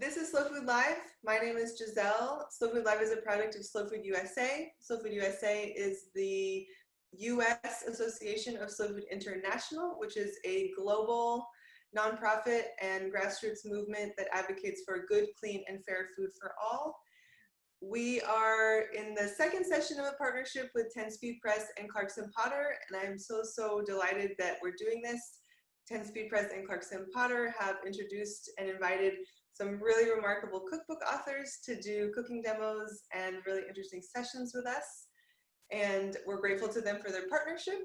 This is Slow Food Live. My name is Giselle. Slow Food Live is a product of Slow Food USA. Slow Food USA is the U.S. Association of Slow Food International, which is a global nonprofit and grassroots movement that advocates for good, clean, and fair food for all. We are in the second session of a partnership with 10 Speed Press and Clarkson Potter, and I'm so delighted that we're doing this. 10 Speed Press and Clarkson Potter have introduced and invited some really remarkable cookbook authors to do cooking demos and really interesting sessions with us. And we're grateful to them for their partnership.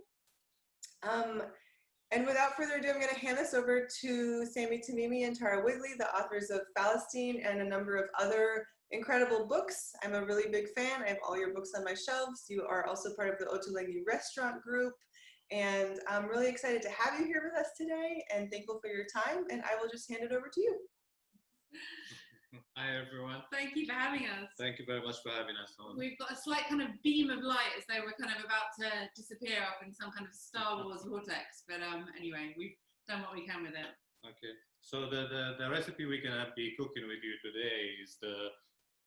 And without further ado, I'm going to hand this over to Sami Tamimi and Tara Wigley, the authors of Falastin and a number of other incredible books. I'm a really big fan. I have all your books on my shelves. You are also part of the Ottolenghi restaurant group. And I'm really excited to have you here with us today and thankful for your time. And I will just hand it over to you. Hi everyone. Thank you for having us. Thank you very much for having us on. We've got a slight kind of beam of light as though we're kind of about to disappear up in some kind of Star Wars vortex. But anyway, we've done what we can with it. Okay. So the recipe we're gonna be cooking with you today is the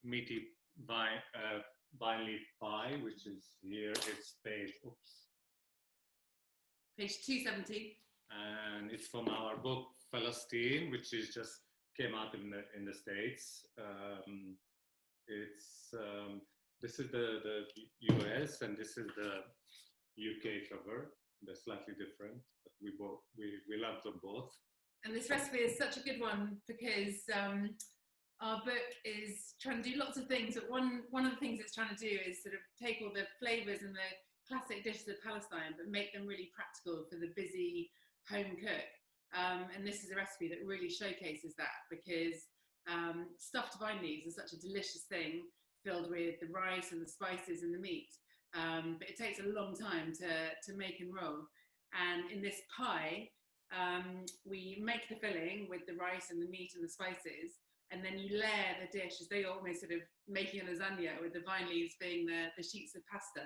meaty vine leaf pie, which is here. It's page 270. And it's from our book Falastin, which is just came out in the States. This is the US and this is the UK cover. They're slightly different, but we love them both. And this recipe is such a good one because our book is trying to do lots of things, but one of the things it's trying to do is sort of take all the flavors and the classic dishes of Palestine, but make them really practical for the busy home cook. And this is a recipe that really showcases that because stuffed vine leaves are such a delicious thing filled with the rice and the spices and the meat. But it takes a long time to make and roll. And in this pie, we make the filling with the rice and the meat and the spices, and then you layer the dish as though you're almost sort of making a lasagna with the vine leaves being the sheets of pasta.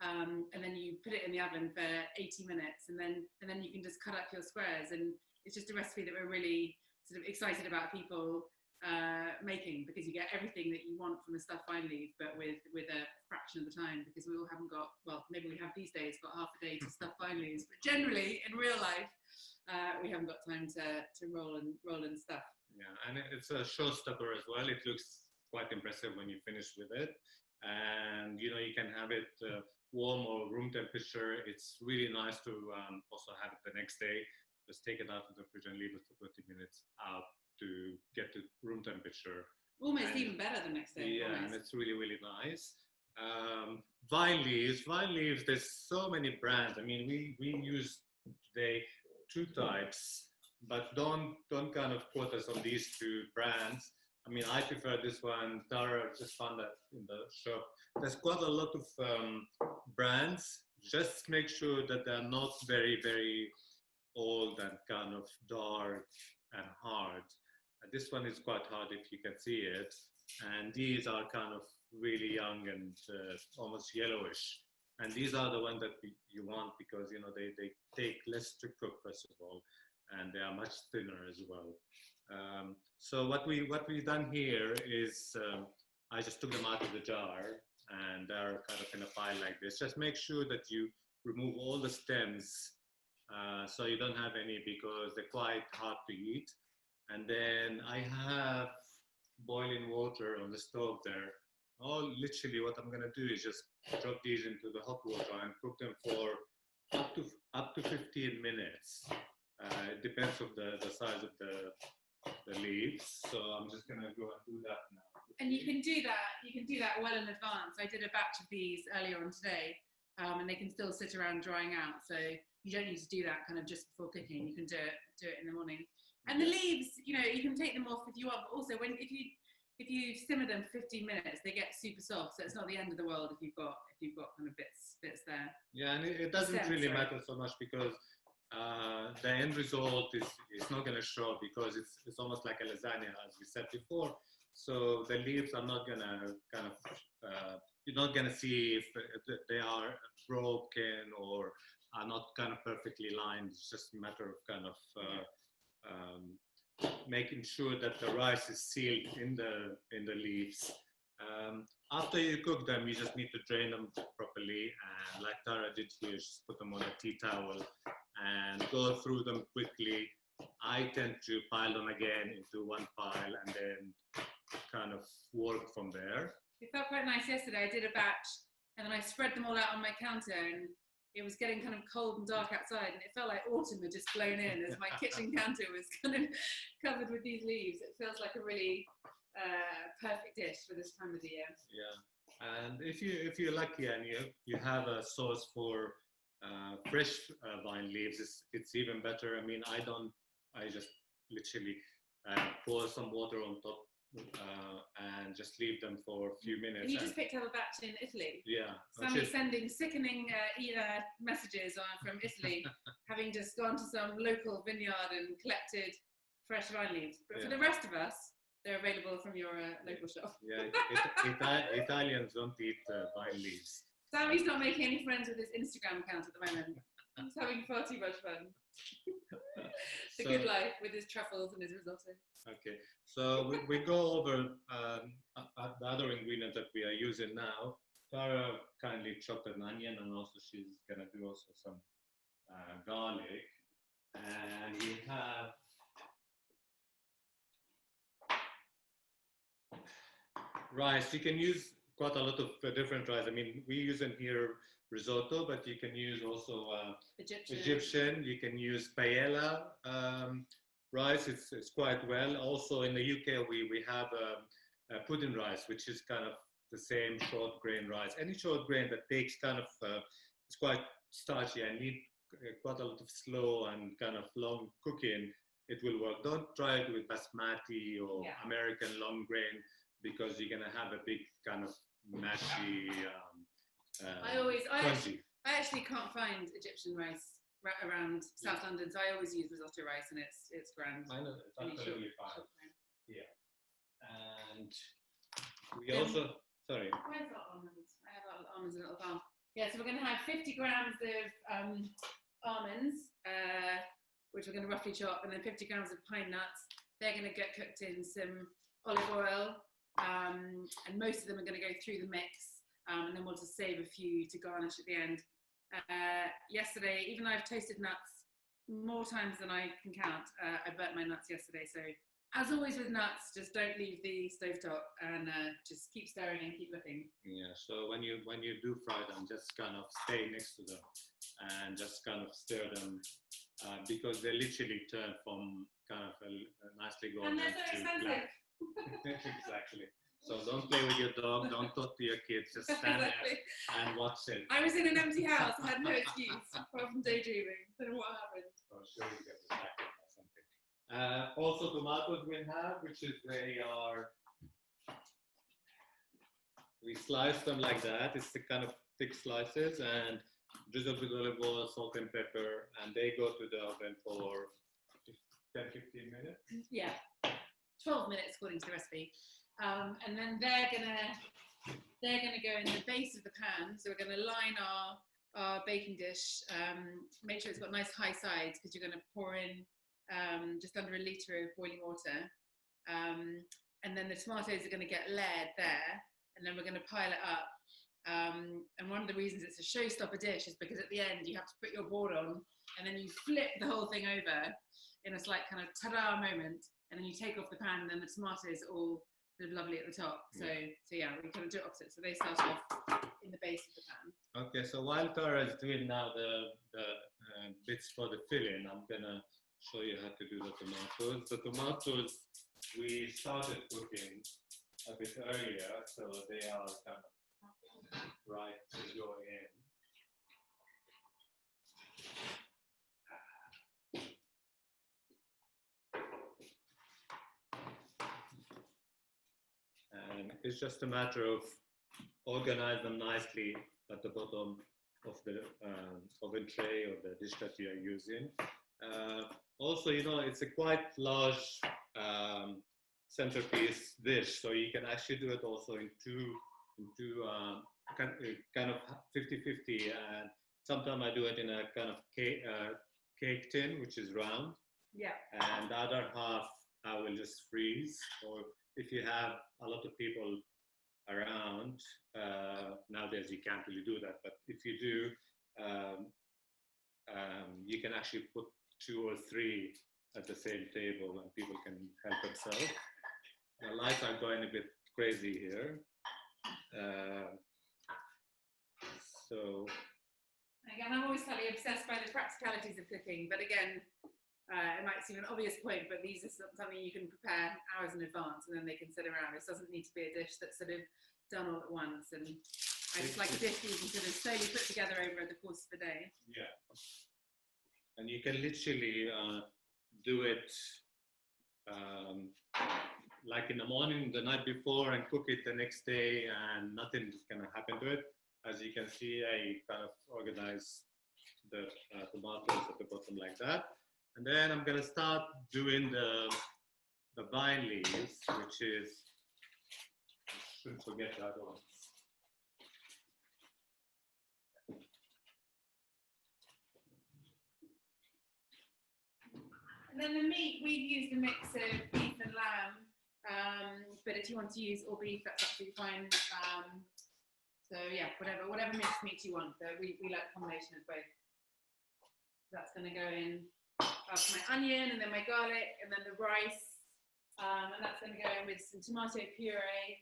And then you put it in the oven for 80 minutes and then you can just cut up your squares, and it's just a recipe that we're really sort of excited about people making, because you get everything that you want from a stuffed vine leaf, but with a fraction of the time, because we all haven't got, well, maybe we have these days got half a day to stuff vine leaves, but generally in real life we haven't got time to roll and stuff. Yeah, and it's a showstopper as well. It looks quite impressive when you finish with it, and you know, you can have it warm or room temperature. It's really nice to also have it the next day. Just take it out of the fridge and leave it for 30 minutes out to get to room temperature. Almost even better the next day. Yeah, and it's really nice. Vine leaves, there's so many brands. I mean, we use today 2 types, but don't kind of quote us on these 2 brands. I mean, I prefer this one. Tara just found that in the shop. There's quite a lot of brands. Just make sure that they're not very old and kind of dark and hard. This one is quite hard if you can see it. And these are kind of really young and almost yellowish. And these are the ones that you want because, you know, they take less to cook, first of all, and they are much thinner as well. So what we've done here is I just took them out of the jar, and they're kind of in a pile like this. Just make sure that you remove all the stems so you don't have any, because they're quite hard to eat. And then I have boiling water on the stove there. Literally what I'm gonna do is just drop these into the hot water and cook them for up to 15 minutes. It depends on the size of the leaves. So I'm just gonna go and do that now. And you can do that well in advance. I did a batch of these earlier on today, and they can still sit around drying out. So you don't need to do that kind of just before cooking. You can do it in the morning. And the leaves, you know, you can take them off if you want. But also, if you simmer them for 15 minutes, they get super soft. So it's not the end of the world if you've got kind of bits there. Yeah, and it doesn't really matter so much because the end result is not going to show, because it's almost like a lasagna, as we said before. So the leaves are not going to kind of, you're not going to see if they are broken or are not kind of perfectly lined. It's just a matter of kind of making sure that the rice is sealed in the leaves. After you cook them, you just need to drain them properly, and like Tara did here, just put them on a tea towel and go through them quickly. I tend to pile them again into one pile and then kind of work from there. It felt quite nice yesterday. I did a batch and then I spread them all out on my counter, and it was getting kind of cold and dark outside, and it felt like autumn had just blown in as my kitchen counter was kind of covered with these leaves. It feels like a really perfect dish for this time of the year. Yeah, and if you're lucky and you have a sauce for fresh vine leaves, it's even better. I mean, I just literally pour some water on top and just leave them for a few minutes. And you just picked up a batch in Italy. Yeah. Sami's sending sickening messages from Italy, having just gone to some local vineyard and collected fresh vine leaves. But for the rest of us, they're available from your local shop. Yeah, Italians don't eat vine leaves. Sami's not making any friends with his Instagram account at the moment. He's having far too much fun. The good life with his truffles and his risotto. Okay, so we go over the other ingredients that we are using now. Tara kindly chopped an onion, and also she's gonna do also some garlic. And we have rice. You can use quite a lot of different rice. I mean, we use in here risotto, but you can use also Egyptian. You can use paella rice. It's quite well. Also in the UK, we have pudding rice, which is kind of the same short grain rice. Any short grain that takes kind of it's quite starchy and need quite a lot of slow and kind of long cooking, it will work. Don't try it with basmati or American long grain, because you're gonna have a big kind of mashy. I actually can't find Egyptian rice around South London, so I always use risotto rice, and it's grand. I know, it's absolutely fine. Yeah, and we also sorry. Where's our almonds? I have our almonds in a little bowl. Yeah, so we're going to have 50 grams of almonds, which we're going to roughly chop, and then 50 grams of pine nuts. They're going to get cooked in some olive oil, and most of them are going to go through the mix, and then we'll just save a few to garnish at the end. Yesterday, even though I've toasted nuts more times than I can count, I burnt my nuts yesterday. So as always with nuts, just don't leave the stovetop, and just keep stirring and keep looking. Yeah, so when you do fry them, just kind of stay next to them and just kind of stir them, because they literally turn from kind of a nicely golden to black. Exactly. So don't play with your dog, don't talk to your kids, just stand there and watch it. I was in an empty house, I had no excuse apart from daydreaming. I don't know what happened. I'll show you guys or something. Also tomatoes we have, which is we slice them like that. It's the kind of thick slices, and drizzled with olive oil, salt and pepper, and they go to the oven for 10-15 minutes. Yeah, 12 minutes according to the recipe. And then they're gonna go in the base of the pan. So we're gonna line our baking dish. Make sure it's got nice high sides, because you're gonna pour in just under a litre of boiling water. And then the tomatoes are gonna get layered there, and then we're gonna pile it up. And one of the reasons it's a showstopper dish is because at the end you have to put your board on, and then you flip the whole thing over in a slight kind of ta-da moment, and then you take off the pan, and then the tomatoes are all sort of lovely at the top. So yeah, we kind of do it opposite. So they start off in the base of the pan. Okay, so while Tara is doing now the bits for the filling, I'm gonna show you how to do the tomatoes. The tomatoes we started cooking a bit earlier, so they are kind of right to go in. And it's just a matter of organize them nicely at the bottom of the oven tray or the dish that you are using. Also, you know, it's a quite large centerpiece dish, so you can actually do it also in two kind of 50-50, and sometimes I do it in a kind of cake tin, which is round. Yeah. And the other half I will just freeze. Or if you have a lot of people around, nowadays you can't really do that, but if you do, you can actually put 2 or 3 at the same table and people can help themselves. The lights are going a bit crazy here. So again, I'm always slightly obsessed by the practicalities of cooking, but again, it might seem an obvious point, but these are something you can prepare hours in advance and then they can sit around. This doesn't need to be a dish that's sort of done all at once. And it's like a dish you can sort of slowly put together over the course of the day. yeah, and you can literally do it like in the morning, the night before, and cook it the next day, and nothing is going to happen to it. As you can see, I kind of organize the tomatoes at the bottom like that. And then I'm going to start doing the vine leaves, which is, shouldn't forget that one. And then the meat, we've used a mix of beef and lamb, but if you want to use all beef, that's absolutely fine. So yeah, whatever mixed meat you want, but we like a combination of both. That's going to go in my onion, and then my garlic, and then the rice, and that's going to go in with some tomato puree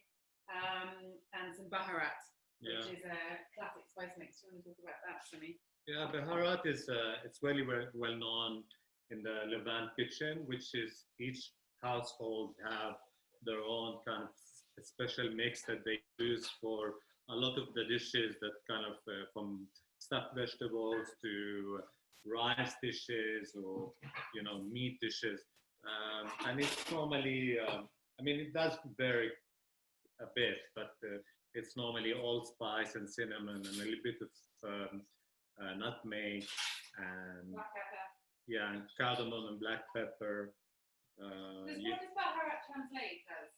and some baharat, which is a classic spice mix. Do you want to talk about that, Sami? Yeah, baharat is it's very well known in the Levant kitchen, which is each household have their own kind of special mix that they use for a lot of the dishes, that kind of from stuffed vegetables to rice dishes, or meat dishes, and it's normally I mean, it does vary a bit, but it's normally allspice and cinnamon and a little bit of nutmeg and Black pepper. yeah, and cardamom and black pepper. What does baharat translate as?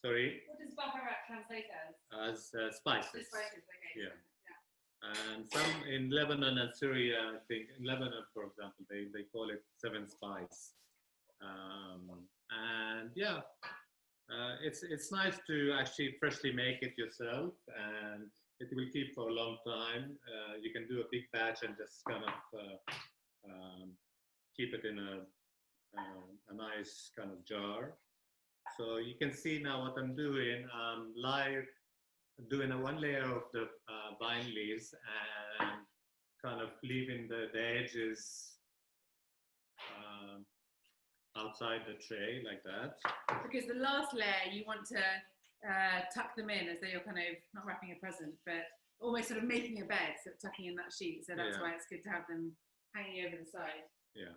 Sorry? What does baharat translate as? As spices. The spices, okay. Yeah. And some in Lebanon and Syria, I think, in Lebanon, for example, they call it 7 spice. And yeah, it's nice to actually freshly make it yourself, and it will keep for a long time. You can do a big batch and just kind of keep it in a nice kind of jar. So you can see now what I'm doing. I'm doing a 1 layer of the vine leaves and kind of leaving the edges outside the tray like that. Because the last layer you want to tuck them in as though you're kind of not wrapping a present, but almost sort of making a bed, so tucking in that sheet. So that's why it's good to have them hanging over the side. Yeah.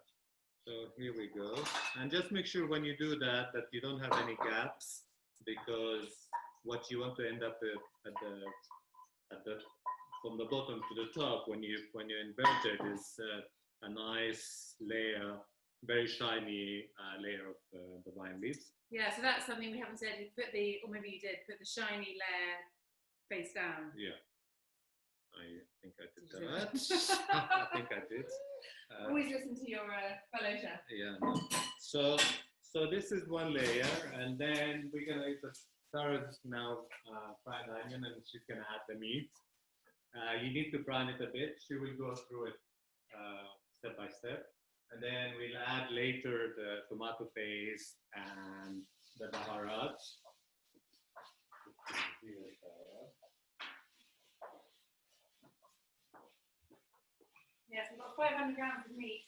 So here we go. And just make sure when you do that you don't have any gaps, because what you want to end up from the bottom to the top when you invert it is a nice layer, very shiny layer of the vine leaves. Yeah, so that's something we haven't said. You put or maybe you did, put the shiny layer face down. Yeah, I think I did that. I think I did. Always listen to your fellow chef. Yeah. So this is 1 layer, and then we're gonna eat the Sarah's now fried onion, and she's gonna add the meat. You need to brown it a bit. She will go through it step by step, and then we'll add later the tomato paste and the baharat. Yes, we've got 500 grams of meat,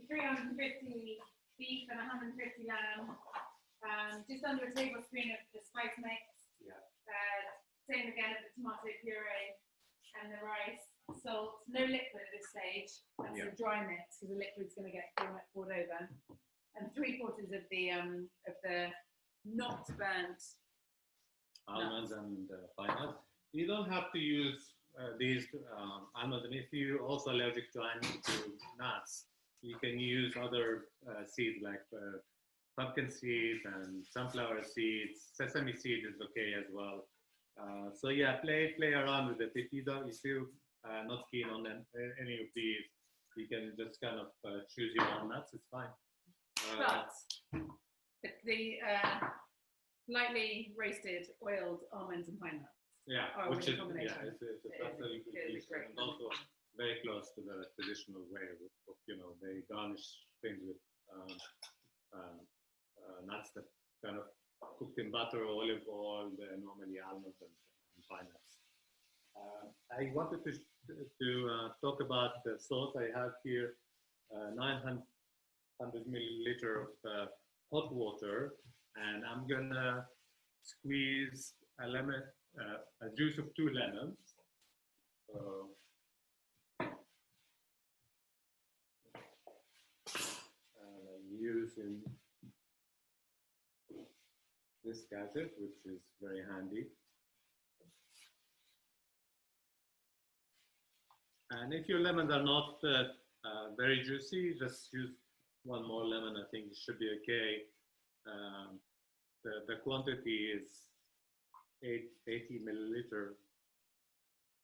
350 beef and 150 lamb, just under a tablespoon of the spice mix. Yeah. Same again of the tomato puree and the rice, salt, no liquid at this stage. That's a dry mix because the liquid's going to get poured over. And 3/4 of the not burnt almonds and pine nuts. You don't have to use these almonds, and if you're also allergic to nuts, you can use other seeds like pumpkin seeds and sunflower seeds. Sesame seed is okay as well. So yeah, play around with it. If you're not keen on any of these, you can just kind of choose your own nuts. It's fine. but The lightly roasted, oiled almonds and pine nuts. Yeah, Oh, which really is combination. it's absolutely It is delicious, and also very close to the traditional way of they garnish things with nuts that kind of cooked in butter or olive oil, normally almonds and pine nuts. I wanted to talk about the sauce. I have here 900 milliliter of hot water, and I'm gonna squeeze a lemon, a juice of 2 lemons. So, I'm using this gadget, which is very handy. And if your lemons are not very juicy, just use 1 more lemon. I think it should be okay. The quantity is 80 milliliter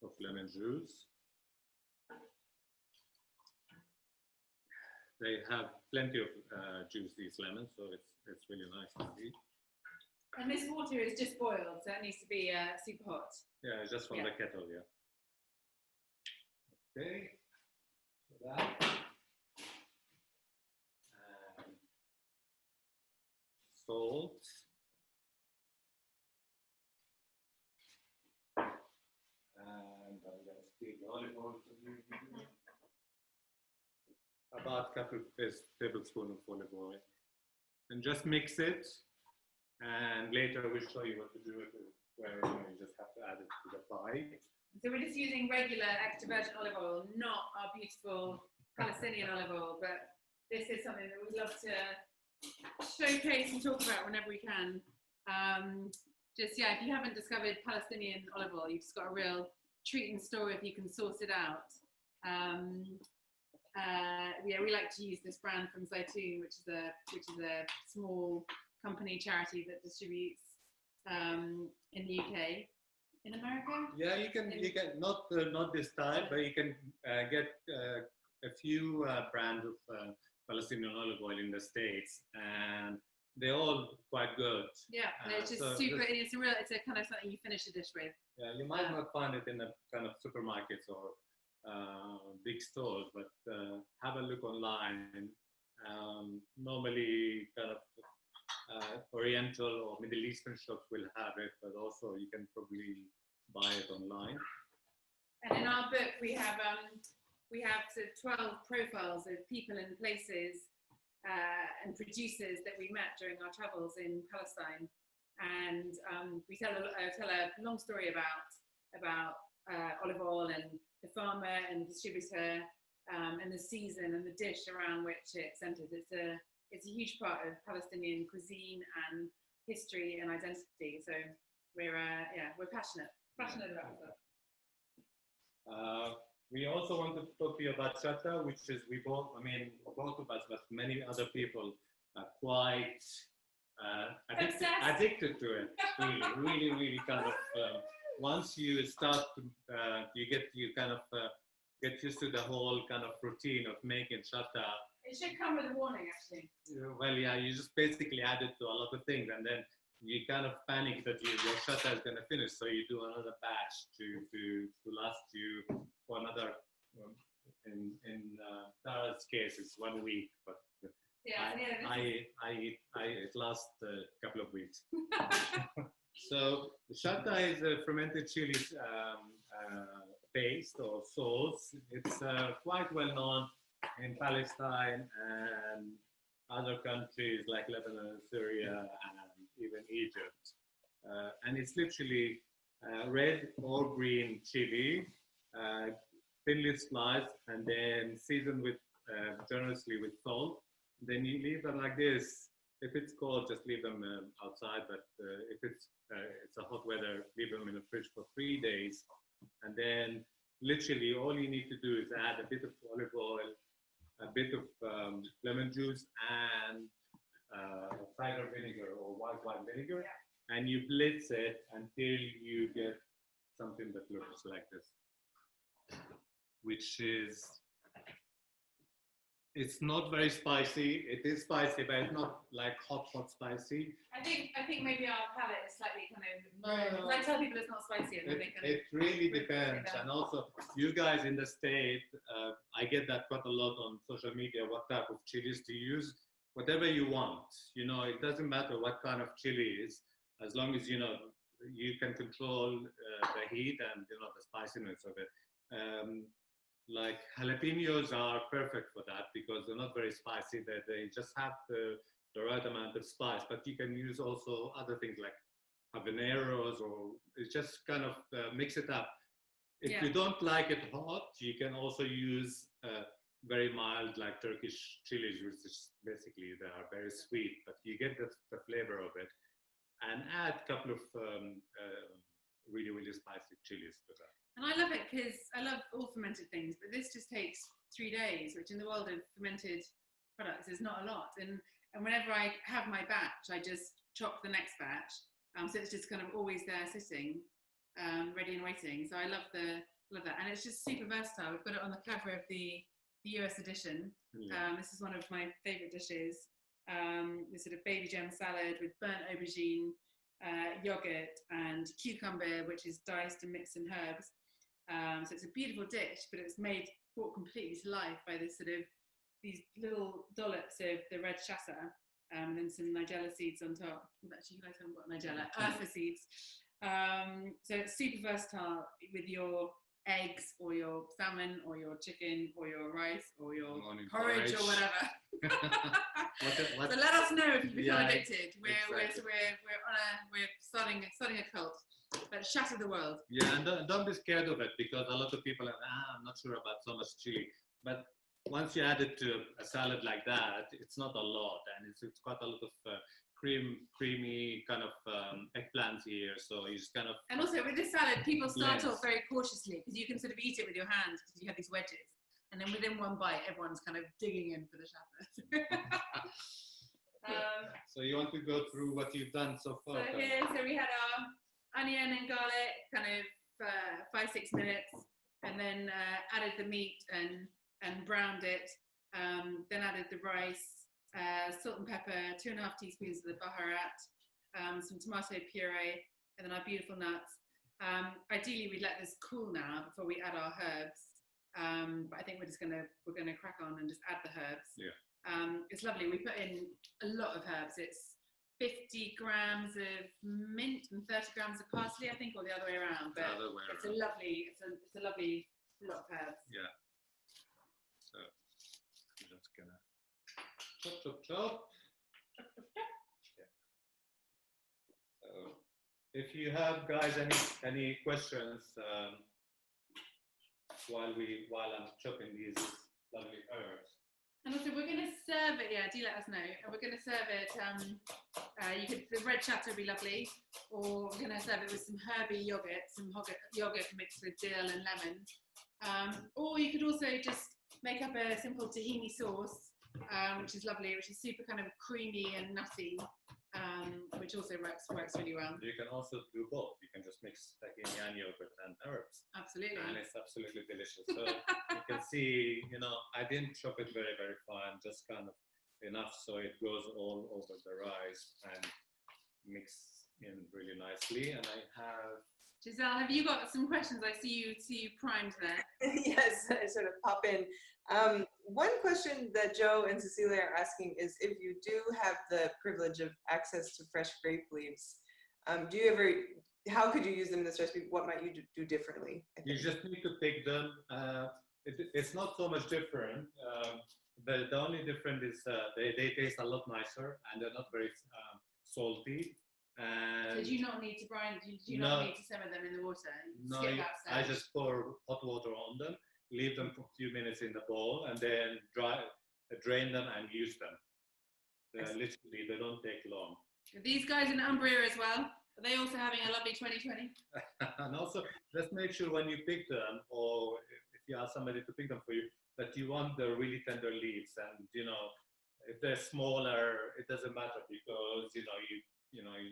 of lemon juice. They have plenty of juice, these lemons, so it's really nice to eat. And this water is just boiled, so it needs to be super hot. Yeah, just from the kettle, yeah. Okay, so that. And salt. And I'm going to speak olive oil. About a couple of tablespoons of olive oil. And just mix it. And later we'll show you what to do with it, where you just have to add it to the pie. So we're just using regular extra virgin olive oil, not our beautiful Palestinian olive oil, but this is something that we'd love to showcase and talk about whenever we can. If you haven't discovered Palestinian olive oil, you've just got a real treat in store if you can source it out. We like to use this brand from Zaytoon, which is a small company charity that distributes in the UK. In America? Yeah, you can not this type, but you can get a few brands of Palestinian olive oil in the States, and they're all quite good. Yeah, it's just super. It's a kind of something you finish a dish with. Yeah, you might not find it in a kind of supermarkets or big stores, but have a look online. Normally, kind of Oriental or Middle Eastern shops will have it, but also you can probably buy it online. And in our book, we have sort of 12 profiles of people and places and producers that we met during our travels in Palestine, and we tell a long story about olive oil and the farmer and distributor and the season and the dish around which it centers. It's a huge part of Palestinian cuisine and history and identity. So we're passionate about that. We also want to talk to you about Shatta, which is both of us, but many other people are quite addicted to it. Really kind of. Once you start, you get used to the whole kind of routine of making Shatta. It should come with a warning, actually. Well, yeah, you just basically add it to a lot of things, and then you kind of panic that your Shatta is going to finish, so you do another batch to last you for another. In Tara's case, it's 1 week, but it lasts a couple of weeks. So Shatta is a fermented chili paste or sauce. It's quite well known in Palestine and other countries like Lebanon, Syria, and even Egypt. And it's literally red or green chili, thinly sliced, and then seasoned with generously with salt. Then you leave them like this. If it's cold, just leave them outside. But if it's a hot weather, leave them in the fridge for 3 days. And then literally all you need to do is add a bit of olive oil, a bit of lemon juice, and cider vinegar or white wine vinegar. Yeah. And you blitz it until you get something that looks like this, which is It's not very spicy. It is spicy, but it's not like hot spicy. I think maybe our palate is slightly kind of. I tell people it's not spicy, and then they kind It really depends. And also, you guys in the States, I get that quite a lot on social media. What type of chilies to use? Whatever you want. You know, it doesn't matter what kind of chili is, as long as you know you can control the heat and you know the spiciness of it. Like jalapenos are perfect for that because they're not very spicy. They just have the right amount of spice. But you can use also other things like habaneros, or it's just kind of mix it up. If you don't like it hot, you can also use very mild like Turkish chilies, which is basically they are very sweet, but you get the flavor of it. And add a couple of really, really spicy chilies to that. And I love it because I love all fermented things, but this just takes 3 days, which in the world of fermented products is not a lot. And whenever I have my batch, I just chop the next batch. So it's just kind of always there sitting, ready and waiting. So I love that. And it's just super versatile. We've got it on the cover of the US edition. This is one of my favorite dishes. This sort of baby gem salad with burnt aubergine, yogurt and cucumber, which is diced and mixed in herbs. So it's a beautiful dish, but it's brought completely to life by this sort of these little dollops of the red shatta, and then some nigella seeds on top. Actually, you guys haven't got nigella, eartha seeds. So it's super versatile with your eggs or your salmon or your chicken or your rice or your porridge or whatever. So let us know if you become addicted. We're starting a cult. But shatter the world. Yeah, and don't be scared of it because a lot of people are, I'm not sure about so much chili. But once you add it to a salad like that, it's not a lot, and it's quite a lot of creamy kind of eggplants here. So you just kind of. And also with this salad, people start off very cautiously because you can sort of eat it with your hands because you have these wedges, and then within one bite, everyone's kind of digging in for the shatta. So you want to go through what you've done so far? So we had our onion and garlic, kind of 5-6 minutes, and then added the meat and browned it. Then added the rice, salt and pepper, 2.5 teaspoons of the baharat, some tomato puree, and then our beautiful nuts. Ideally, we'd let this cool now before we add our herbs. But I think we're gonna crack on and just add the herbs. Yeah. It's lovely. We put in a lot of herbs. It's 50 grams of mint and 30 grams of parsley, I think, or the other way around. But it's a lovely lot of herbs. Yeah. So I'm just gonna chop. Yeah. So if you have guys any questions while I'm chopping these lovely herbs. And also, we're going to serve it. Yeah, do let us know. And we're going to serve it. The red shatta would be lovely, or we're going to serve it with some herby yogurt, yogurt mixed with dill and lemon. Or you could also just make up a simple tahini sauce, which is lovely, which is super kind of creamy and nutty, which also works really well. You can also do both. You can just mix tahini and yogurt and herbs. Absolutely. And it's absolutely delicious. So you can see, I didn't chop it very, very fine, just kind of enough so it goes all over the rice and mix in really nicely. And I have... Giselle, have you got some questions? I see you primed there. Yes, I sort of pop in. One question that Joe and Cecilia are asking is if you do have the privilege of access to fresh grape leaves, how could you use them in this recipe? What might you do differently? You just need to pick them. It's not so much different. The only difference is they taste a lot nicer and they're not very salty. And did you not need to brine? Did you not need to simmer them in the water? No, I just pour hot water on them, leave them for a few minutes in the bowl, and then drain them and use them. Literally, they don't take long. Are these guys in Umbria as well? Are they also having a lovely 2020? And also, just make sure when you pick them, or if you ask somebody to pick them for you, that you want the really tender leaves. And if they're smaller, it doesn't matter because you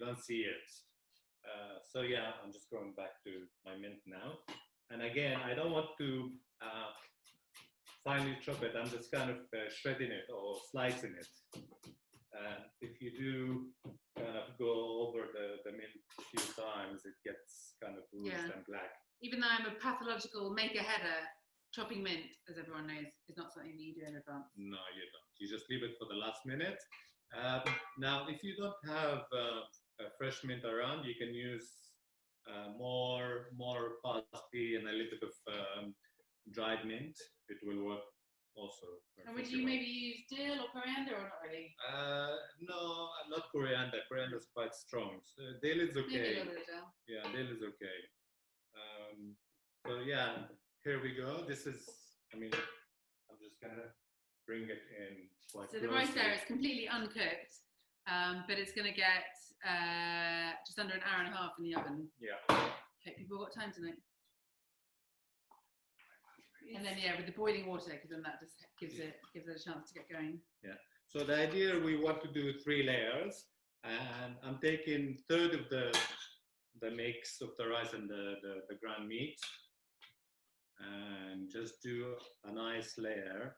don't see it. So yeah, I'm just going back to my mint now. And again, I don't want to finely chop it. I'm just kind of shredding it or slicing it. And if you do kind of go over the mint a few times, it gets kind of rouged and black. Even though I'm a pathological maker-header, chopping mint, as everyone knows, is not something that you do in advance. No, you don't. You just leave it for the last minute. Now, if you don't have fresh mint around, you can use more parsley and a little bit of dried mint. It will work also. And would you maybe use dill or coriander or not really? No, not coriander. Coriander is quite strong. So dill is okay. Maybe a little bit of dill. Yeah, dill is okay. So yeah, here we go. This is, I mean, I'm just gonna bring it in quite So the rice there is completely uncooked, but it's gonna get just under an hour and a half in the oven. Yeah. Hope people got time tonight. And then with the boiling water, because then that just gives it a chance to get going. Yeah. So the idea, we want to do 3 layers, and I'm taking third of the mix of the rice and the ground meat, and just do a nice layer.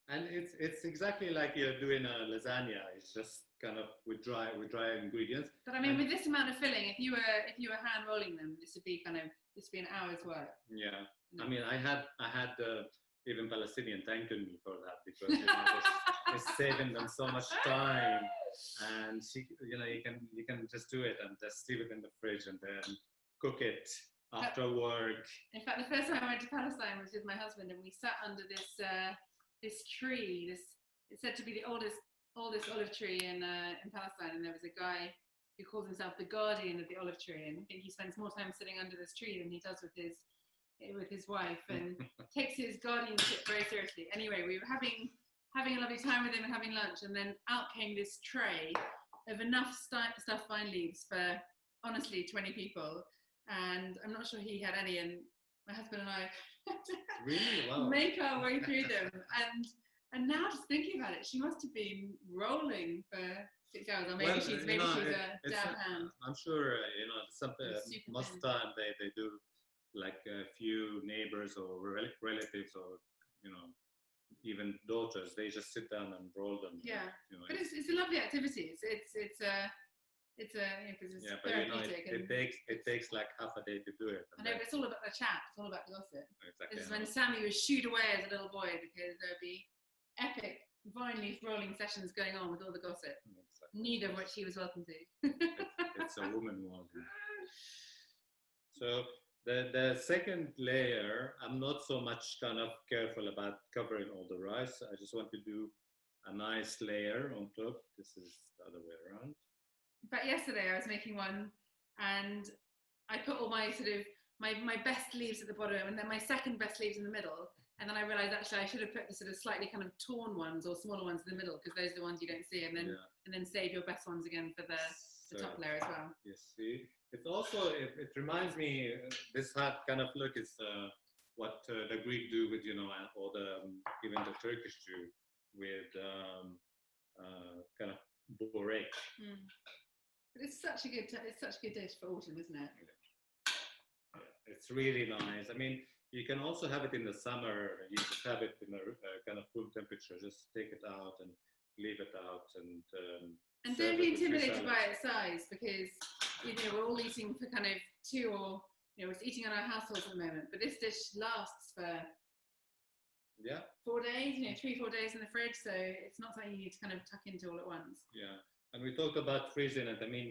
And it's exactly like you're doing a lasagna. It's just kind of with dry ingredients. But I mean, with this amount of filling, if you were hand rolling them, this would be an hour's work. Yeah, I mean, I had even Palestinian thanking me for that, because it's saving them so much time. And you can just do it and just leave it in the fridge and then cook it after work. In fact, the first time I went to Palestine was with my husband, and we sat under this tree. It's said to be the oldest olive tree in Palestine, and there was a guy who calls himself the guardian of the olive tree, and I think he spends more time sitting under this tree than he does with his wife, and takes his guardianship very seriously. Anyway, we were having a lovely time with him and having lunch, and then out came this tray of enough stuffed vine leaves for honestly 20 people, and I'm not sure he had any, and my husband and I really? Wow. make our way through them, and now just thinking about it, she must have been rolling for 6 hours, or maybe she's a dab hand. I'm sure most of the time they do like a few neighbors or relatives, or even daughters. They just sit down and roll them. Yeah, but it's a lovely activity. It's therapeutic. It takes like half a day to do it. I know, but it's all about the chat. It's all about the gossip. Exactly. This is when Sami was shooed away as a little boy, because there'd be epic vine leaf rolling sessions going on with all the gossip. Exactly. Neither of which he was welcome to. it's a woman one. So the second layer, I'm not so much kind of careful about covering all the rice. I just want to do a nice layer on top. This is the other way around. In fact, yesterday I was making one, and I put all my my best leaves at the bottom, and then my second best leaves in the middle, and then I realised actually I should have put the sort of slightly kind of torn ones or smaller ones in the middle, because those are the ones you don't see, and then save your best ones again for the top layer as well. You see, it's also it reminds me, this kind of look is what the Greek do with or even the Turkish do with kind of borek. But it's such a good dish for autumn, isn't it? Yeah, it's really nice. I mean, you can also have it in the summer. You just have it in a kind of room temperature. Just take it out and leave it out, and don't be intimidated by its size, because we're all eating for kind of 2 or we're eating on our households at the moment. But this dish lasts for 4 days. 3-4 days in the fridge, so it's not something you need to kind of tuck into all at once. Yeah. And we talked about freezing it. I mean,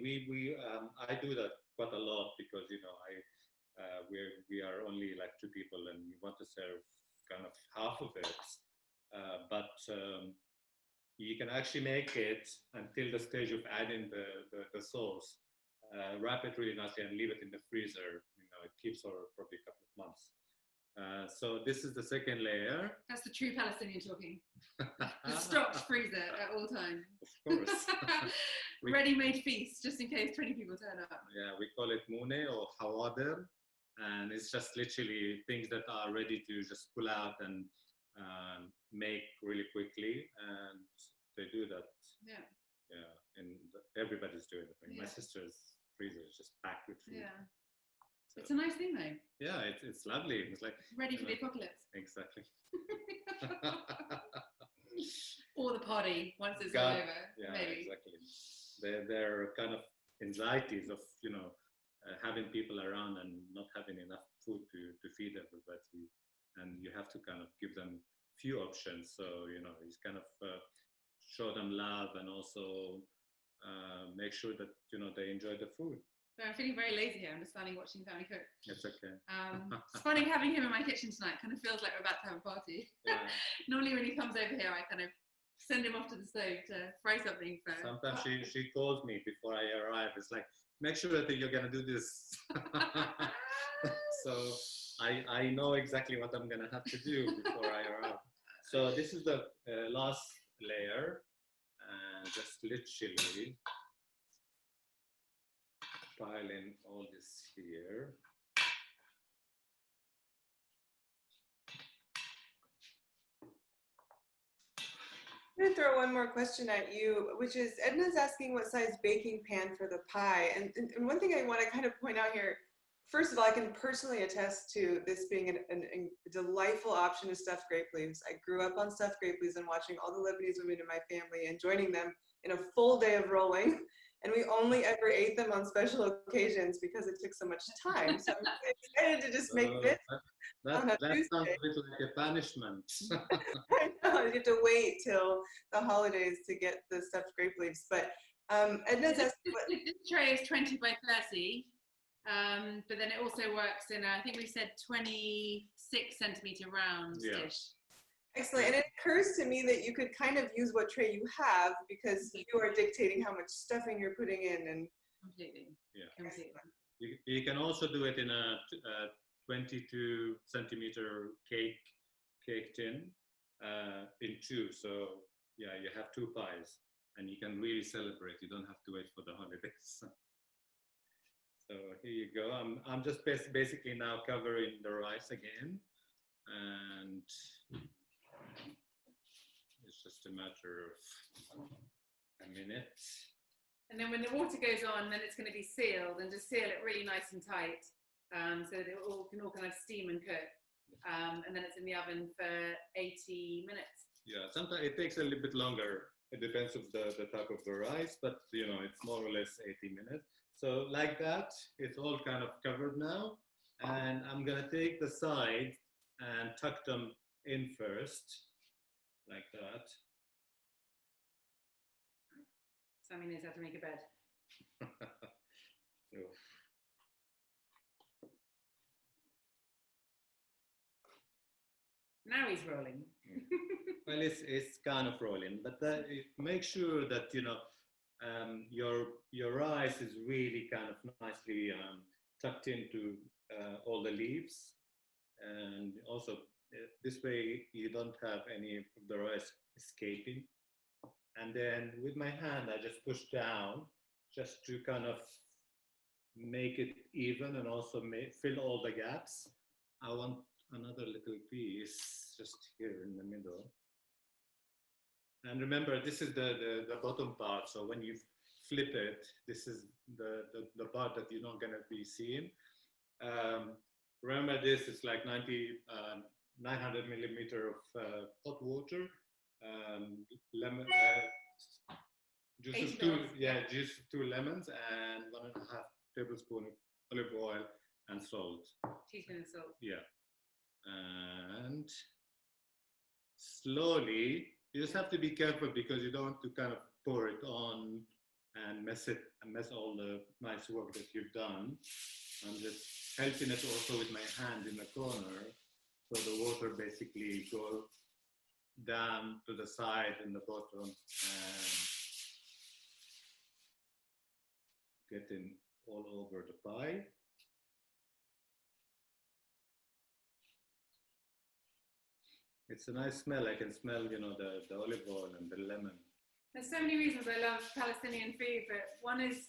I do that quite a lot, because we are only like 2 people, and we want to serve kind of half of it. But you can actually make it until the stage of adding the sauce. Wrap it really nicely and leave it in the freezer. It keeps for probably a couple of months. So this is the second layer. That's the true Palestinian talking. The stocked freezer at all times. Of course. Ready-made feast, just in case 20 people turn up. Yeah, we call it mune or hawader, and it's just literally things that are ready to just pull out and make really quickly, and they do that. Yeah. Yeah, and everybody's doing it. My sister's freezer is just packed with food. Yeah. So, it's a nice thing though. yeah, it's lovely. It's like Ready for the apocalypse. exactly. Or the party once it's God, all over. yeah, Maybe. exactly. They're kind of anxieties of having people around and not having enough food to feed everybody, and you have to kind of give them few options. So you kind of show them love and also make sure that they enjoy the food. So I'm feeling very lazy here. I'm just standing watching Sami cook. It's okay. It's funny having him in my kitchen tonight. Kind of feels like we're about to have a party. Yeah. Normally when he comes over here, I kind of send him off to the stove to fry something. So. Sometimes she calls me before I arrive. It's like, make sure that you're gonna do this. So I know exactly what I'm gonna have to do before I arrive. So this is the last layer, and just literally pile in all this here. I'm going to throw one more question at you, which is Edna's asking what size baking pan for the pie. And one thing I want to kind of point out here, first of all, I can personally attest to this being a delightful option to stuffed grape leaves. I grew up on stuffed grape leaves and watching all the Lebanese women in my family and joining them in a full day of rolling. And we only ever ate them on special occasions because it took so much time. So I'm excited to just make this. That sounds a bit like a punishment. I know, you have to wait till the holidays to get the stuffed grape leaves. But Edna's asking what... This tray is 20 by 30, but then it also works in, I think we said 26 centimetre round dish. Excellent. And it occurs to me that you could kind of use what tray you have because you are dictating how much stuffing you're putting in. And completely. Yeah. Completely. You can also do it in a 22 centimeter cake tin in two. So yeah, you have two pies and you can really celebrate. You don't have to wait for the holidays. So here you go. I'm just basically now covering the rice again, and it's just a matter of a minute. And then when the water goes on, then it's going to be sealed, and just seal it really nice and tight, so that it can all kind of steam and cook. And then it's in the oven for 80 minutes. Yeah, sometimes it takes a little bit longer. It depends on the type of the rice, but it's more or less 80 minutes. So like that, it's all kind of covered now. And I'm gonna take the side and tuck them in first, like that. Sami knows how to make a bed. Now he's rolling. Well, it's kind of rolling, but make sure that your rice is really kind of nicely tucked into all the leaves, and also this way you don't have any of the rice escaping. And then with my hand, I just push down just to kind of make it even and also fill all the gaps. I want another little piece just here in the middle. And remember, this is the bottom part. So when you flip it, this is the part that you're not gonna be seeing. Remember, this is like 900 millimeter of hot water, lemon, juice of 2 lemons, and 1.5 tablespoons of olive oil and salt. Teaspoon of salt. Yeah. And slowly, you just have to be careful because you don't want to kind of pour it on and mess all the nice work that you've done. I'm just helping it also with my hand in the corner, so the water basically goes down to the side and the bottom and getting all over the pie. It's a nice smell. I can smell, the olive oil and the lemon. There's so many reasons I love Palestinian food, but one is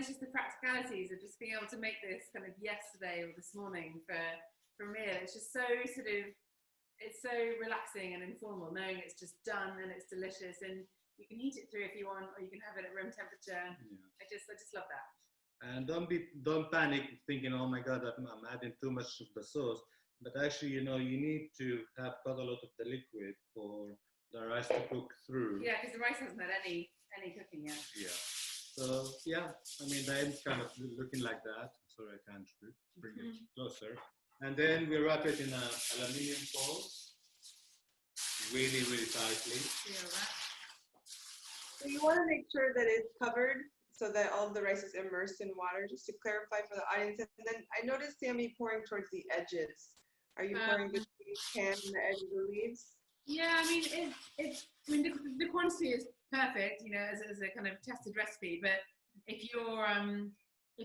just the practicalities of just being able to make this kind of yesterday or this morning for a meal. It's just so it's so relaxing and informal, knowing it's just done and it's delicious, and you can heat it through if you want, or you can have it at room temperature. Yeah. I just love that. And don't panic thinking, oh my God, I'm adding too much of the sauce. But actually, you know, you need to have quite a lot of the liquid for the rice to cook through. Yeah, because the rice hasn't had any cooking yet. Yeah. So yeah, I mean, the end's kind of looking like that. Sorry, I can't bring it closer. And then we wrap it in an aluminium foil, really, really tightly. Yeah, right. So you want to make sure that it's covered so that all of the rice is immersed in water, just to clarify for the audience. And then I noticed Sami pouring towards the edges. Are you pouring the pan on the edge of the leaves? Yeah, I mean, the quantity is perfect, you know, as a kind of tested recipe. But if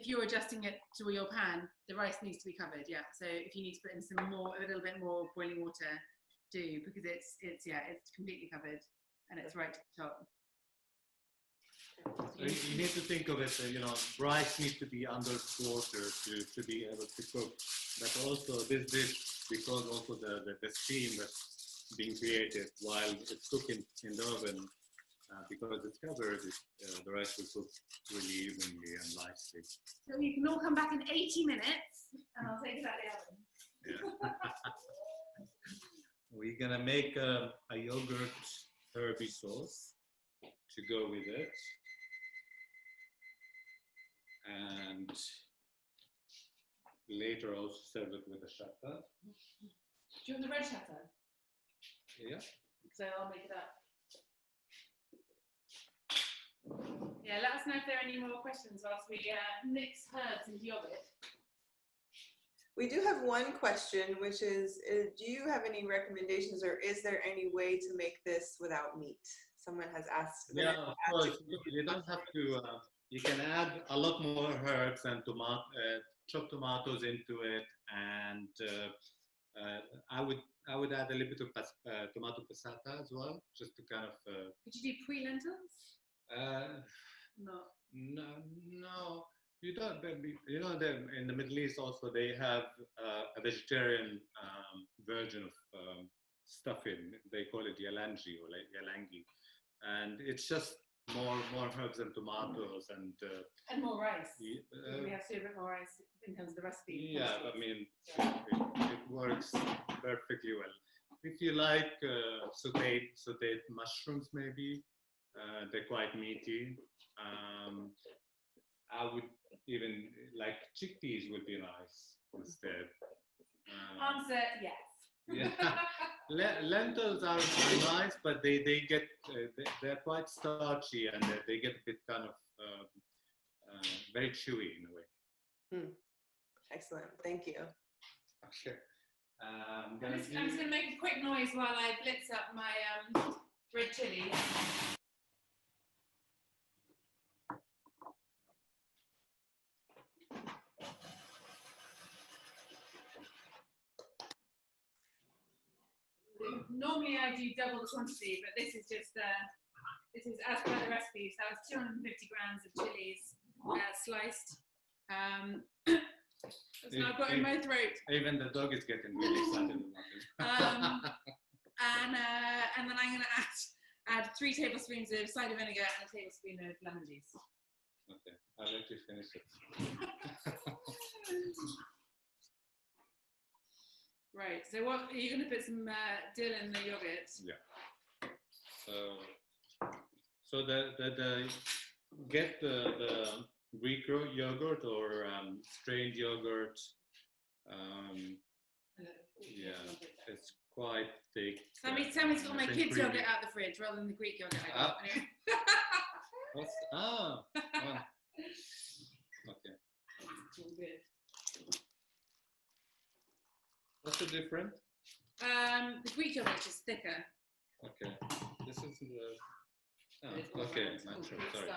you're adjusting it to your pan, the rice needs to be covered. Yeah. So if you need to put in a little bit more boiling water, do, because it's completely covered and it's right to the top. So you need to think of it, you know, rice needs to be under water to be able to cook. But also this dish, because also the steam that's being created while it's cooking in the oven, because it's covered, the rice will cook really evenly and nicely. So you can all come back in 80 minutes and I'll take it out of the oven. Yeah. We're gonna make a yogurt herby sauce to go with it. And later also serve it with a shatta. Do you want the red shatta? Yeah. So I'll make it up. Yeah, let us know if there are any more questions whilst we mix herbs into yogurt. We do have one question, which is, do you have any recommendations, or is there any way to make this without meat? Someone has asked. Yeah, of course. You don't have to. You can add a lot more herbs and chop tomatoes into it, and I would add a little bit of tomato passata as well, just to kind of. Could you do pre lentils? No, you don't. You know, in the Middle East also they have a vegetarian version of stuffing. They call it yalangi or yalangi, and it's just more herbs and tomatoes and more rice. We have to do a bit more rice in terms of the recipe. Yeah, I mean, it works perfectly well. If you like sautéed mushrooms, maybe they're quite meaty. I would even like chickpeas would be nice instead. Answer yes. Yeah. Lentils are nice, but they're quite starchy and they get a bit kind of very chewy in a way. Excellent, thank you. Okay. I'm just going to make a quick noise while I blitz up my red chili. Normally I do double the quantity, but this is just this is as per the recipe. So that was 250 grams of chilies sliced. It's now got in my throat. Even the dog is getting really excited about it. And then I'm going to add 3 tablespoons of cider vinegar and a tablespoon of lemon juice. Okay, I'll let you finish it. Right, so what, are you going to put some dill in the yogurt? Yeah. So get the Greek yogurt or strained yogurt. Yeah, it's quite thick. Sammy's got my kids' yogurt out the fridge rather than the Greek yogurt I got. Okay. It's all good. What's the difference? The Greek yogurt is thicker. Okay. This is the. Oh, okay, natural. Sorry.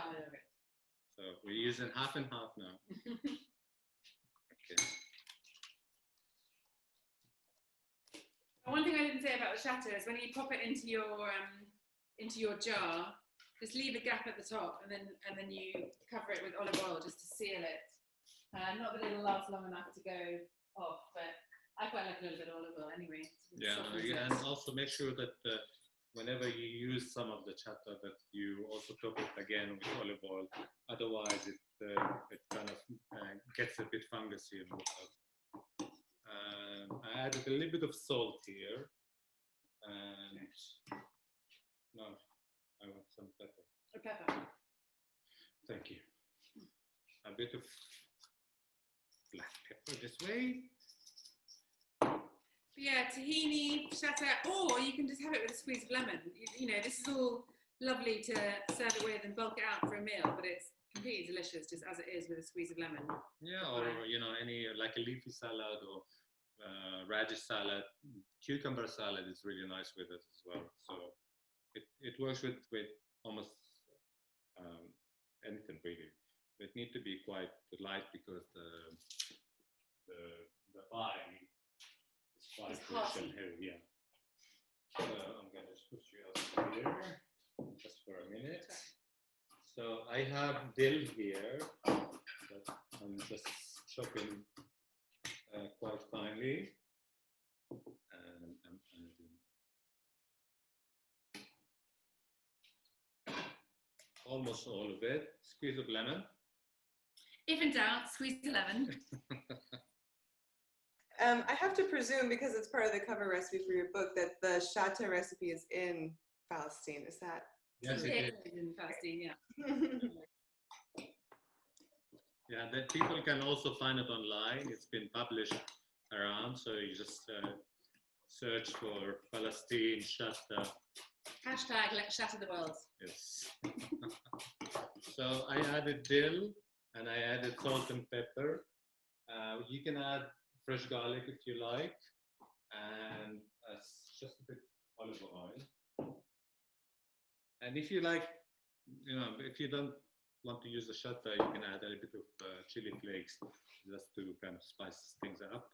So we're using half and half now. Okay. One thing I didn't say about the shatta is when you pop it into your jar, just leave a gap at the top, and then you cover it with olive oil just to seal it. Not that it'll last long enough to go off, but I quite like a little bit of olive oil anyway. Yeah, and also make sure that whenever you use some of the shatta, that you also top it again with olive oil. Otherwise, it kind of gets a bit fungusy and whatnot. I added a little bit of salt here, and no, I want some pepper. A pepper. Thank you. A bit of black pepper this way. Yeah, tahini, shatta, or you can just have it with a squeeze of lemon. You know, this is all lovely to serve it with and bulk it out for a meal, but it's completely delicious just as it is with a squeeze of lemon. Yeah, or you know, any like a leafy salad or radish salad, cucumber salad is really nice with it as well. So it works with almost anything really. It needs to be quite light because the pie is quite rich and heavy. Yeah. So I'm gonna just put you out here just for a minute. So I have dill here that I'm just chopping quite finely, and I'm adding almost all of it. Squeeze of lemon. If in doubt, squeeze the lemon. I have to presume, because it's part of the cover recipe for your book, that the shatta recipe is in Falastin. Is that? Yes, it is. In Falastin, yeah. Yeah, that people can also find it online. It's been published around, so you just search for Falastin Shatta. Hashtag let's shatter the world. Yes. So I added dill and I added salt and pepper. You can add fresh garlic if you like, and just a bit of olive oil. And if you like, you know, if you don't want to use the shatta, you can add a little bit of chili flakes just to kind of spice things up.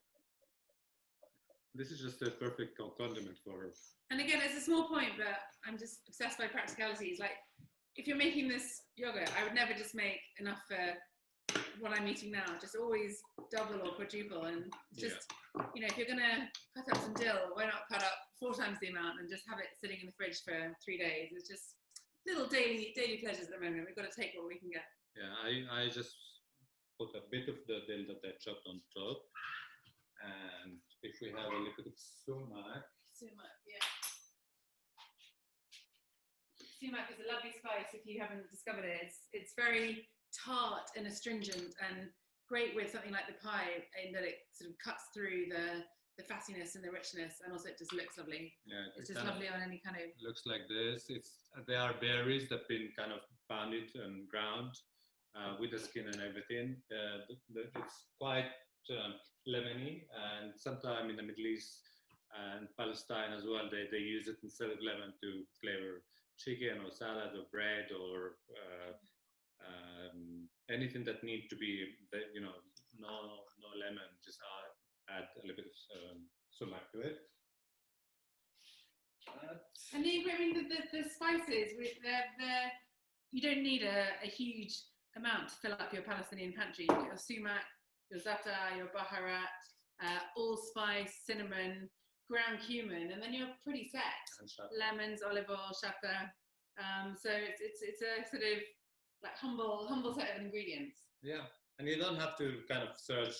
This is just a perfect condiment for. And again, it's a small point, but I'm just obsessed by practicalities. Like, if you're making this yogurt, I would never just make enough for what I'm eating now. Just always double or quadruple. And it's just, you know, if you're gonna cut up some dill, why not cut up 4 times the amount and just have it sitting in the fridge for 3 days? It's just little daily pleasures at the moment. We've got to take what we can get. Yeah, I just put a bit of the dill that I chopped on top, and if we have a little bit of sumac. Sumac, yeah. Sumac is a lovely spice if you haven't discovered it. It's very tart and astringent and great with something like the pie in that it sort of cuts through the fattiness and the richness, and also it just looks lovely. Yeah, it's just lovely on any kind of. Looks like this. They are berries that've been kind of pounded and ground with the skin and everything. It's quite lemony, and sometime in the Middle East and Palestine as well, they use it instead of lemon to flavor chicken or salad or bread or anything that needs to be, you know, no lemon. Just add a little bit of sumac to it. And I mean, the spices, you don't need a huge amount to fill up your Palestinian pantry. You get your sumac, your za'atar, your baharat, allspice, cinnamon, ground cumin, and then you're pretty set. Lemons, olive oil, shatta. So it's a sort of like humble set of ingredients. Yeah, and you don't have to kind of search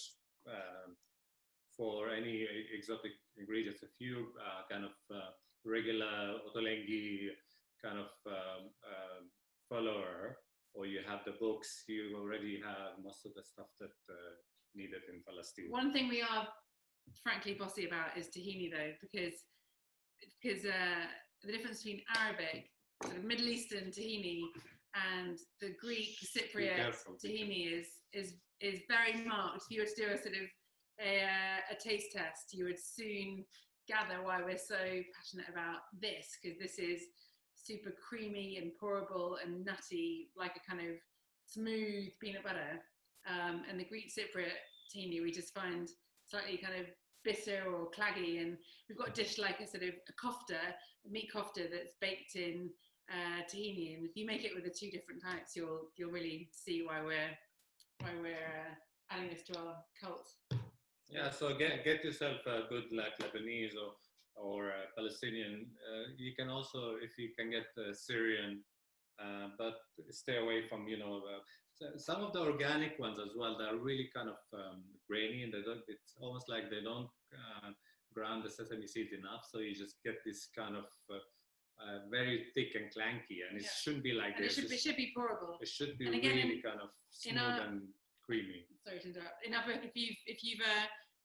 for any exotic ingredients. A few kind of regular Ottolenghi kind of follower, or you have the books, you already have most of the stuff that needed in Falastin. One thing we are frankly bossy about is tahini, though, because the difference between Arabic, sort of Middle Eastern tahini, and the Greek Cypriot tahini is very marked. If you were to do a sort of a taste test, you would soon gather why we're so passionate about this, because this is super creamy and pourable and nutty, like a kind of smooth peanut butter. And the Greek Cypriot tahini we just find slightly kind of bitter or claggy, and we've got a dish like a sort of a kofta, a meat kofta that's baked in tahini, and if you make it with the 2 different types, you'll really see why we're adding this to our cult. Yeah, so get yourself a good like Lebanese or Palestinian. You can also, if you can get Syrian, but stay away from, some of the organic ones as well. They're really kind of grainy, and it's almost like they don't ground the sesame seeds enough. So you just get this kind of very thick and clanky, and it shouldn't be like and this. It should be pourable. It should be and again, really kind of smooth and creamy. Sorry to interrupt. In our book, if you've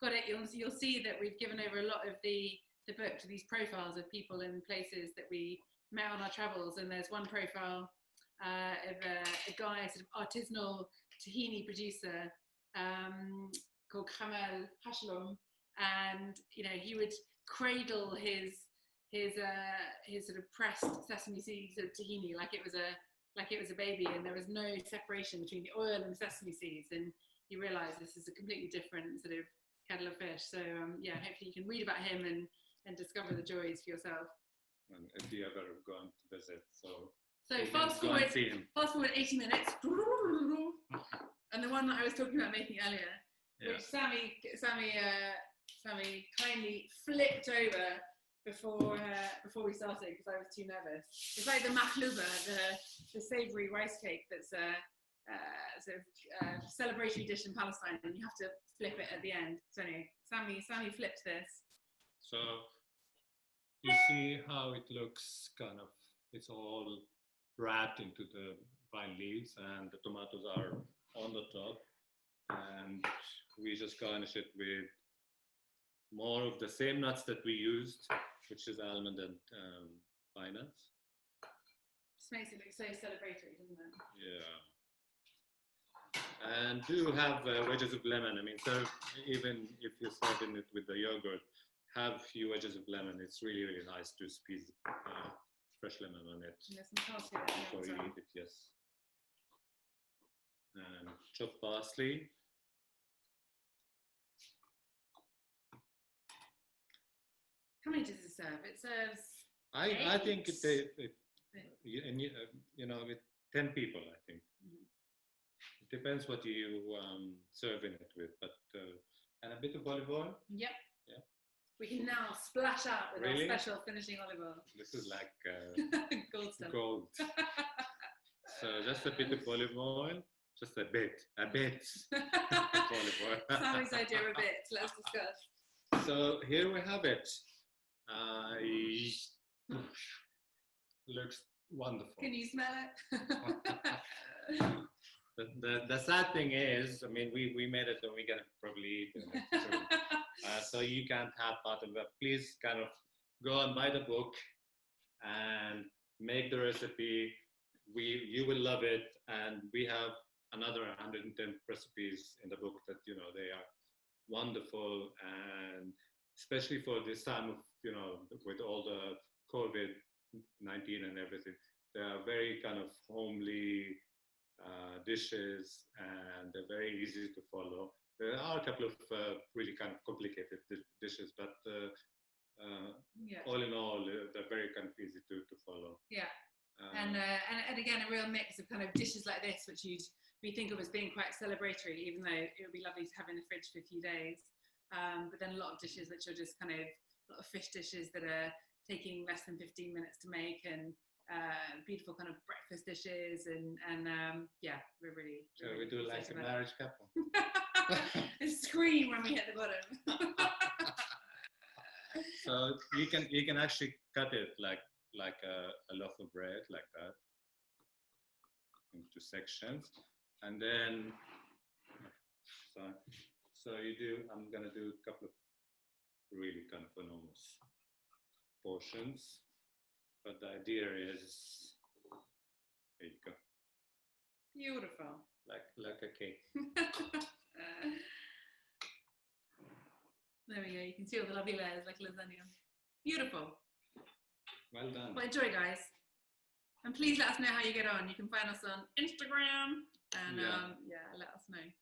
got it, you'll see that we've given over a lot of the book to these profiles of people in places that we met on our travels. And there's one profile of a guy, sort of artisanal tahini producer called Kamal Hashlom, and he would cradle his sort of pressed sesame seeds of tahini like it was a baby, and there was no separation between the oil and the sesame seeds, and you realize this is a completely different sort of kettle of fish. So hopefully you can read about him and discover the joys for yourself. And if you ever gone to visit, so fast forward 80 minutes, and the one that I was talking about making earlier, which Sami kindly flipped over before we started because I was too nervous. It's like the mahlouba, the savoury rice cake that's sort of celebratory dish in Palestine, and you have to flip it at the end. So anyway, Sami flipped this. So you see how it looks, kind of, it's all wrapped into the vine leaves, and the tomatoes are on the top, and we just garnish it with more of the same nuts that we used, which is almond and pine nuts. Just makes it look so celebratory, doesn't it? Yeah. And do have wedges of lemon. I mean, serve, even if you're serving it with the yogurt, have a few wedges of lemon. It's really, really nice to squeeze fresh lemon on it before you eat it, yes. And chopped parsley. How many does it serve? It serves. I think with 10 people, I think. Mm-hmm. It depends what you serving it with, but and a bit of olive oil. Yep. Yeah. We can now splash out with our special finishing olive oil. This is like gold stuff. Gold. So just a bit of olive oil, just a bit of olive oil. Sami's idea of a bit. Let's discuss. So here we have it. Looks wonderful. Can you smell it? The sad thing is, I mean, we made it and we're gonna probably eat it. So you can't have part of it. Please kind of go and buy the book and make the recipe. You will love it, and we have another 110 recipes in the book that they are wonderful, and especially for this time of with all the COVID-19 and everything, they are very kind of homely dishes, and they're very easy to follow. There are a couple of really kind of complicated dishes, but all in all, they're very kind of easy to follow. Yeah. And again, a real mix of kind of dishes like this, which we think of as being quite celebratory, even though it would be lovely to have in the fridge for a few days. But then a lot of dishes which are just kind of a lot of fish dishes that are taking less than 15 minutes to make, and beautiful kind of breakfast dishes, and we're really. So we do like a marriage couple. And scream when we hit the bottom. So you can actually cut it like a loaf of bread, like that, into sections, and then so you do. I'm gonna do a couple of really kind of enormous portions, but the idea is, there you go. Beautiful. Like a cake. There we go. You can see all the lovely layers like lasagna. Beautiful. Well done. Well, enjoy, guys. And please let us know how you get on. You can find us on Instagram, and let us know.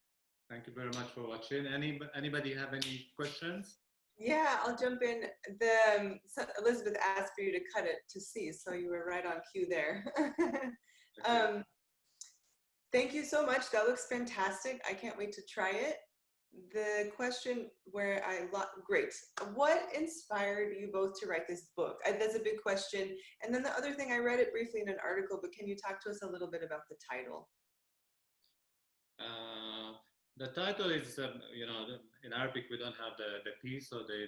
Thank you very much for watching. Anybody have any questions? Yeah, I'll jump in. Elizabeth asked for you to cut it to see, so you were right on cue there. Thank you so much. That looks fantastic. I can't wait to try it. the question where great. What inspired you both to write this book? That's a big question. And then the other thing, I read it briefly in an article, but can you talk to us a little bit about the title? The title is, in Arabic we don't have the P, so they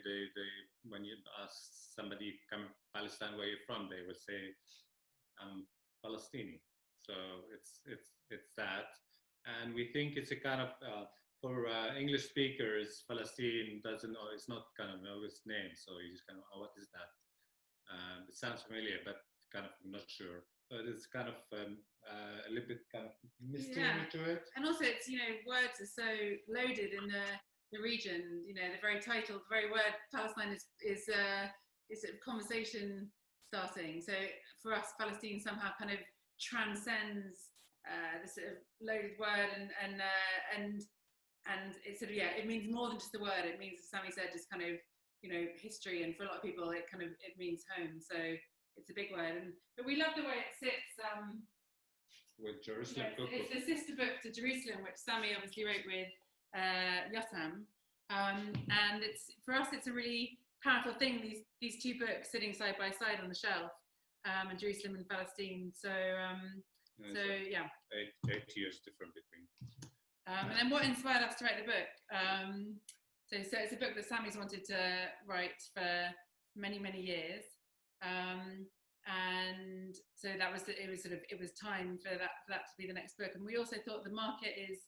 when you ask somebody come Palestine, where you're from, they would say I'm Palestinian. So it's that, and we think it's a kind of for English speakers, Falastin doesn't know, it's not kind of know its name, so you just kind of, oh, what is that? It sounds familiar, but kind of not sure. So it's kind of a little bit kind of mystery to it. And also it's, words are so loaded in the region, the very title, the very word Palestine is sort of conversation starting. So for us, Palestine somehow kind of transcends the sort of loaded word and it's sort of, it means more than just the word. It means, as Sami said, just kind of, history, and for a lot of people it means home. So it's a big word, but we love the way it sits with Jerusalem Cookbook. It's the sister book to Jerusalem, which Sami obviously wrote with Yotam, and it's, for us, it's a really powerful thing, these two books sitting side by side on the shelf, and Jerusalem and Palestine. So yeah, 8 years different between. And then what inspired us to write the book? So it's a book that Sami's wanted to write for many years. And so it was time for that to be the next book. And we also thought the market is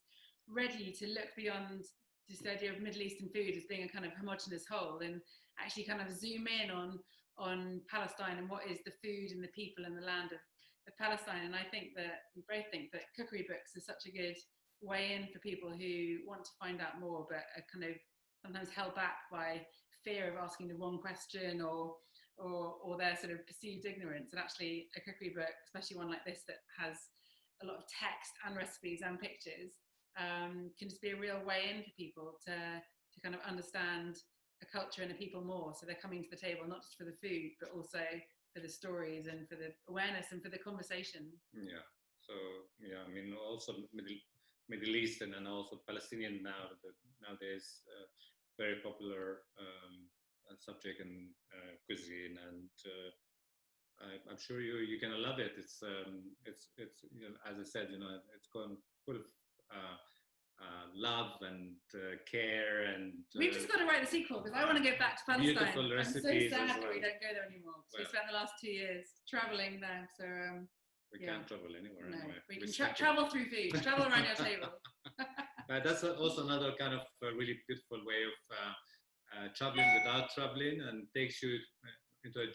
ready to look beyond just the idea of Middle Eastern food as being a kind of homogenous whole, and actually kind of zoom in on Palestine and what is the food and the people and the land of Palestine. And I think that we both think that cookery books are such a good way in for people who want to find out more, but are kind of sometimes held back by fear of asking the wrong question or their sort of perceived ignorance. And actually a cookery book, especially one like this that has a lot of text and recipes and pictures, can just be a real way in for people to kind of understand a culture and a people more. So they're coming to the table not just for the food, but also for the stories and for the awareness and for the conversation. Yeah. So I mean, also Middle Eastern and also Palestinian nowadays very popular subject in cuisine, and I'm sure you're gonna love it. It's as I said, it's gone full of love and care, and we've just got to write a sequel because I want to go back to Palestine. Beautiful recipes. I'm so sad that we don't go there anymore. We spent the last 2 years traveling there, so we can't travel anywhere anyway. We can travel through food, travel around your table. That's also another kind of really beautiful way of traveling without traveling, and takes you into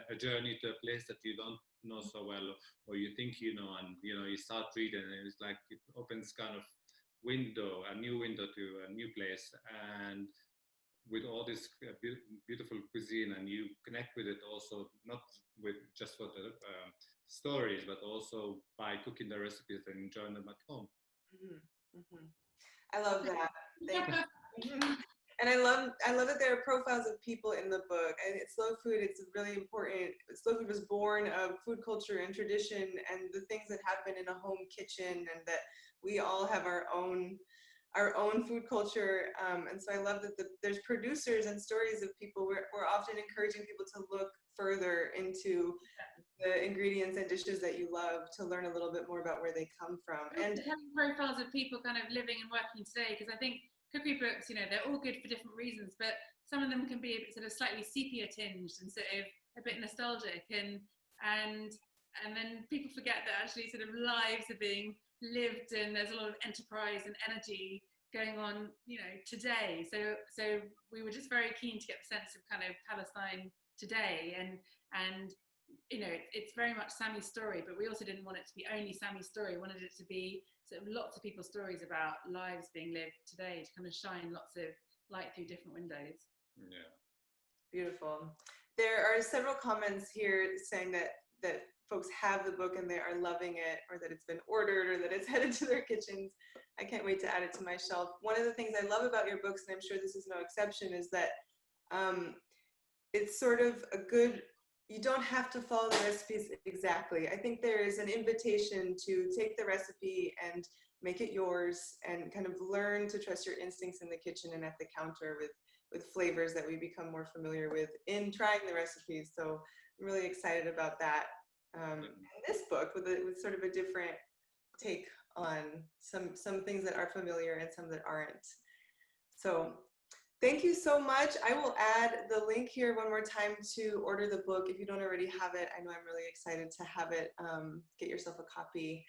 a journey to a place that you don't know so well, or you think you know, and you start reading, and it's like it opens kind of a new window to a new place, and with all this beautiful cuisine, and you connect with it also, not with just for the stories, but also by cooking the recipes and enjoying them at home. Mm-hmm. Mm-hmm. I love that. Thank you. And I love that there are profiles of people in the book. And Slow Food, it's really important. Slow Food was born of food culture and tradition and the things that happen in a home kitchen, and that we all have our own food culture. And so I love that there's producers and stories of people. We're often encouraging people to look further into the ingredients and dishes that you love, to learn a little bit more about where they come from. And profiles of people kind of living and working today, because I think cookery books, they're all good for different reasons, but some of them can be a bit sort of slightly sepia tinged and sort of a bit nostalgic, and then people forget that actually sort of lives are being lived, and there's a lot of enterprise and energy going on, today. So we were just very keen to get the sense of kind of Palestine today, and it's very much Sami's story, but we also didn't want it to be only Sami's story. We wanted it to be sort of lots of people's stories about lives being lived today, to kind of shine lots of light through different windows. Yeah. Beautiful. There are several comments here saying that folks have the book and they are loving it, or that it's been ordered, or that it's headed to their kitchens. I can't wait to add it to my shelf. One of the things I love about your books, and I'm sure this is no exception, is that it's sort of a good you don't have to follow the recipes exactly. I think there is an invitation to take the recipe and make it yours and kind of learn to trust your instincts in the kitchen and at the counter with flavors that we become more familiar with in trying the recipes. So I'm really excited about that. And this book with sort of a different take on some things that are familiar and some that aren't. So thank you so much. I will add the link here one more time to order the book if you don't already have it. I know I'm really excited to have it. Get yourself a copy.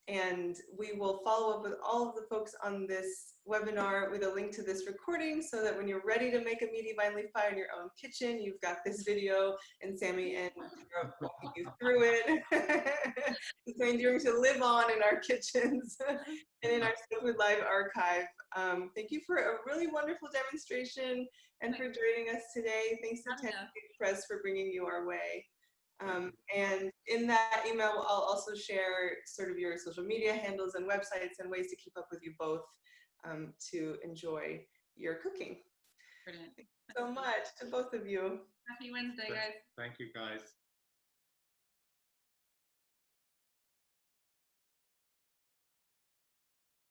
And we will follow up with all of the folks on this webinar with a link to this recording so that when you're ready to make a meaty vine leaf pie in your own kitchen, you've got this video and Sami and Tara walking you through it. It's enduring to live on in our kitchens and in our Slow Food Live archive. Thank you for a really wonderful demonstration and for joining us today. Thanks to Ten Press for bringing you our way. And in that email, I'll also share sort of your social media handles and websites and ways to keep up with you both to enjoy your cooking. Brilliant. Thank you so much to both of you. Happy Wednesday, guys. Thank you, guys.